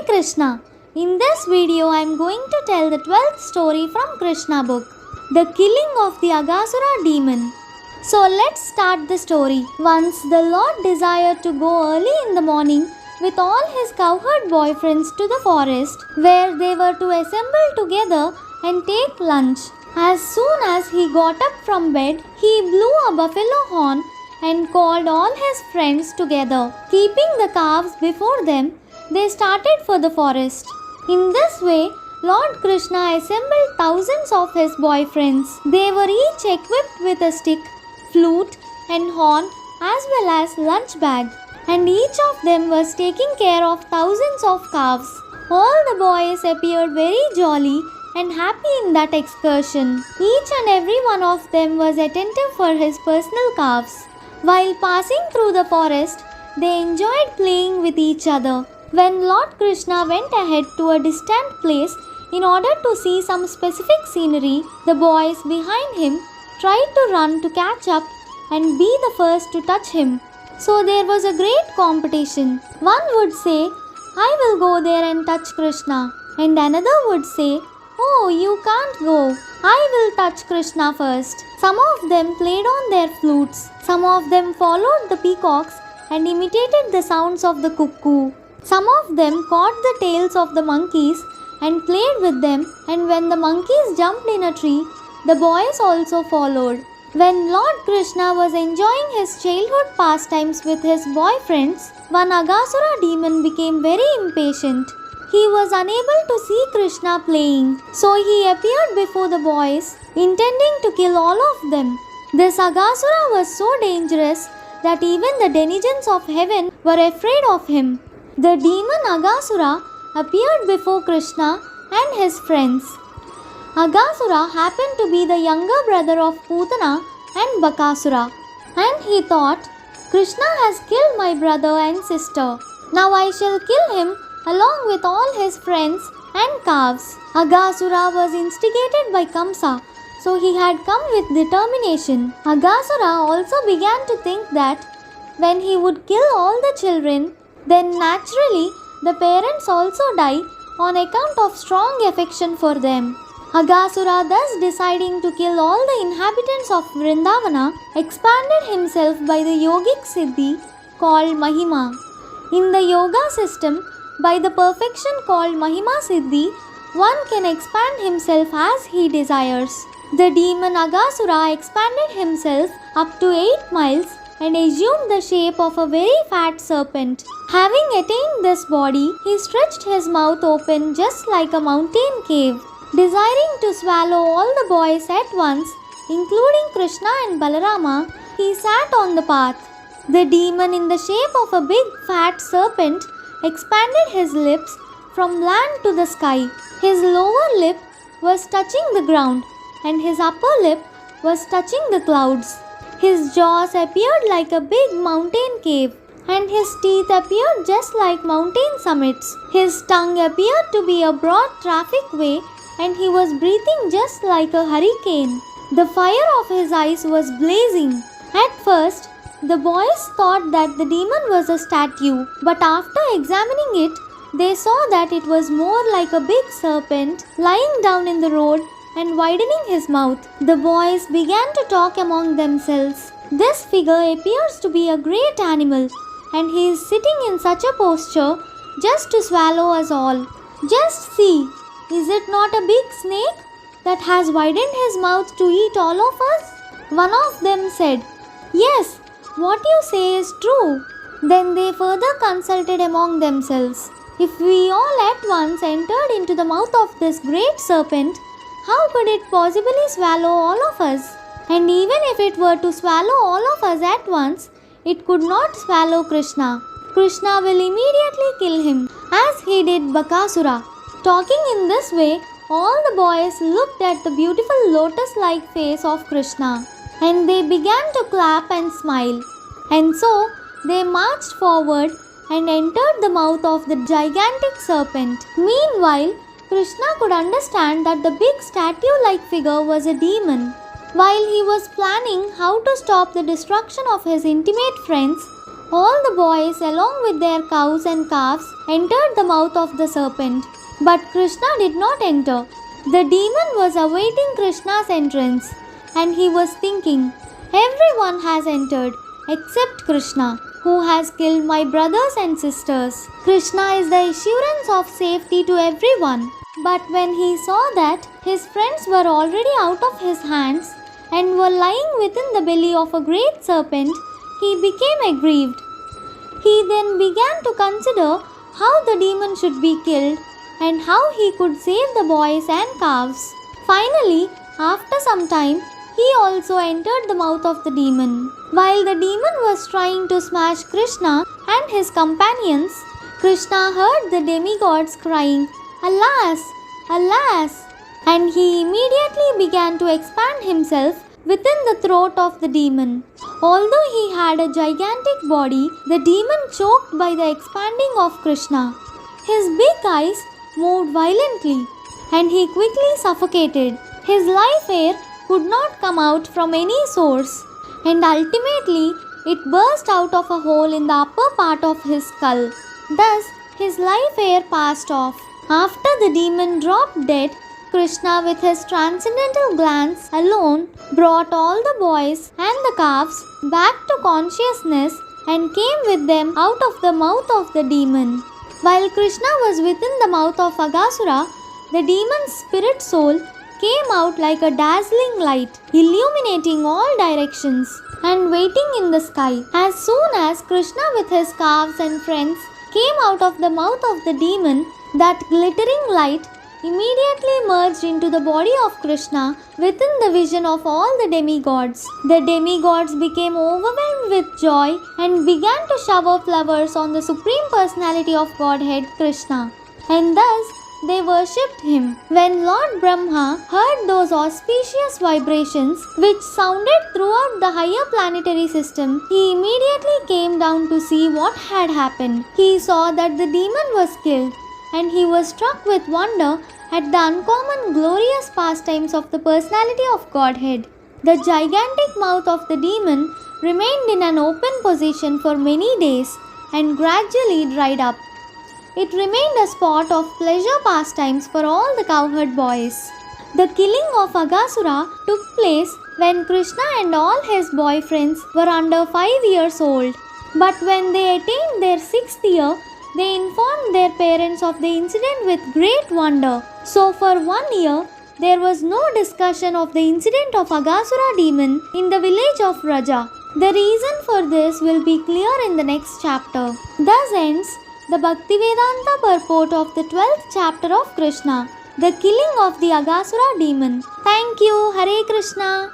Kṛṣṇa. In this video I am going to tell the 12th story from Kṛṣṇa book, the killing of the Aghāsura demon. So let's start the story. Once the Lord desired to go early in the morning with all his cowherd boyfriends to the forest, where they were to assemble together and take lunch. As soon as he got up from bed, he blew a buffalo horn and called all his friends together. Keeping the calves before them, they started for the forest. In this way, Lord Kṛṣṇa assembled thousands of his boyfriends. They were each equipped with a stick, flute and horn as well as lunch bag, and each of them was taking care of thousands of calves. All the boys appeared very jolly and happy in that excursion. Each and every one of them was attentive for his personal calves. While passing through the forest, they enjoyed playing with each other. When Lord Kṛṣṇa went ahead to a distant place in order to see some specific scenery, the boys behind him tried to run to catch up and be the first to touch him. So there was a great competition. One would say, "I will go there and touch Kṛṣṇa," and another would say, "Oh, you can't go. I will touch Kṛṣṇa first." Some of them played on their flutes. Some of them followed the peacocks and imitated the sounds of the cuckoo. Some of them caught the tails of the monkeys and played with them, and when the monkeys jumped in a tree, the boys also followed. When Lord Kṛṣṇa was enjoying his childhood pastimes with his boyfriends, one Aghāsura demon became very impatient. He was unable to see Kṛṣṇa playing, so he appeared before the boys, intending to kill all of them. This Aghāsura was so dangerous that even the denizens of heaven were afraid of him. The demon Aghāsura appeared before Kṛṣṇa and his friends. Aghāsura happened to be the younger brother of Pūtana and Baƙāsura, and he thought, "Kṛṣṇa has killed my brother and sister. Now I shall kill him along with all his friends and calves." Aghāsura was instigated by Kamsa, so he had come with determination. Aghāsura also began to think that when he would kill all the children, then naturally the parents also die on account of strong affection for them. Aghāsura, thus deciding to kill all the inhabitants of Vrindavana, expanded himself by the yogic siddhi called Mahima. In the yoga system, by the perfection called Mahima Siddhi, one can expand himself as he desires. The demon Aghāsura expanded himself up to 8 miles and assumed the shape of a very fat serpent. Having attained this body, he stretched his mouth open just like a mountain cave. Desiring to swallow all the boys at once, including Kṛṣṇa and Balarama, he sat on the path. The demon, in the shape of a big fat serpent, expanded his lips from land to the sky. His lower lip was touching the ground, and his upper lip was touching the clouds. His jaws appeared like a big mountain cave, and his teeth appeared just like mountain summits. His tongue appeared to be a broad traffic way, and he was breathing just like a hurricane. The fire of his eyes was blazing. At first, the boys thought that the demon was a statue, but after examining it, they saw that it was more like a big serpent lying down in the road and widening his mouth. The boys began to talk among themselves. "This figure appears to be a great animal, and he is sitting in such a posture just to swallow us all. Just see, is it not a big snake that has widened his mouth to eat all of us?" One of them said, "Yes, what you say is true." Then they further consulted among themselves. "If we all at once entered into the mouth of this great serpent, how could it possibly swallow all of us? And even if it were to swallow all of us at once, it could not swallow Kṛṣṇa. Kṛṣṇa will immediately kill him, as he did Baƙāsura." Talking in this way, all the boys looked at the beautiful lotus-like face of Kṛṣṇa, and they began to clap and smile. And so they marched forward and entered the mouth of the gigantic serpent. Meanwhile, Kṛṣṇa could understand that the big statue-like figure was a demon. While he was planning how to stop the destruction of his intimate friends, All the boys, along with their cows and calves, entered the mouth of the serpent. But Kṛṣṇa did not enter. The demon was awaiting Kṛṣṇa's entrance, and he was thinking, "Everyone has entered except Kṛṣṇa, who has killed my brothers and sisters. Kṛṣṇa is the assurance of safety to everyone." But when he saw that his friends were already out of his hands and were lying within the belly of a great serpent, he became aggrieved. He then began to consider how the demon should be killed and how he could save the boys and calves. Finally, after some time, he also entered the mouth of the demon. While the demon was trying to smash Kṛṣṇa and his companions, Kṛṣṇa heard the demigods crying, "Alas! Alas!" and he immediately began to expand himself within the throat of the demon. Although he had a gigantic body, the demon choked by the expanding of Kṛṣṇa. His big eyes moved violently and he quickly suffocated. His life air could not come out from any source, and ultimately it burst out of a hole in the upper part of his skull. Thus, his life air passed off. After the demon dropped dead, Kṛṣṇa, with his transcendental glance alone, brought all the boys and the calves back to consciousness and came with them out of the mouth of the demon. While Kṛṣṇa was within the mouth of Aghāsura, the demon's spirit soul came out like a dazzling light, illuminating all directions and waiting in the sky. As soon as Kṛṣṇa with his calves and friends came out of the mouth of the demon, that glittering light immediately merged into the body of Kṛṣṇa within the vision of all the demigods. The demigods became overwhelmed with joy and began to shower flowers on the Supreme Personality of Godhead Kṛṣṇa, and thus they worshipped him. When Lord Brahma heard those auspicious vibrations which sounded throughout the higher planetary system, he immediately came down to see what had happened. He saw that the demon was killed, and he was struck with wonder at the uncommon glorious pastimes of the personality of Godhead. The gigantic mouth of the demon remained in an open position for many days and gradually dried up. It remained a spot of pleasure pastimes for all the cowherd boys. The killing of Aghāsura took place when Kṛṣṇa and all his boyfriends were under 5 years old. But when they attained their 6th year, they informed their parents of the incident with great wonder. So for 1 year, there was no discussion of the incident of Aghāsura demon in the village of Raja. The reason for this will be clear in the next chapter. Thus ends the Bhaktivedanta purport of the 12th chapter of Kṛṣṇa, the killing of the Aghāsura demon. Thank you. Hare Krishna.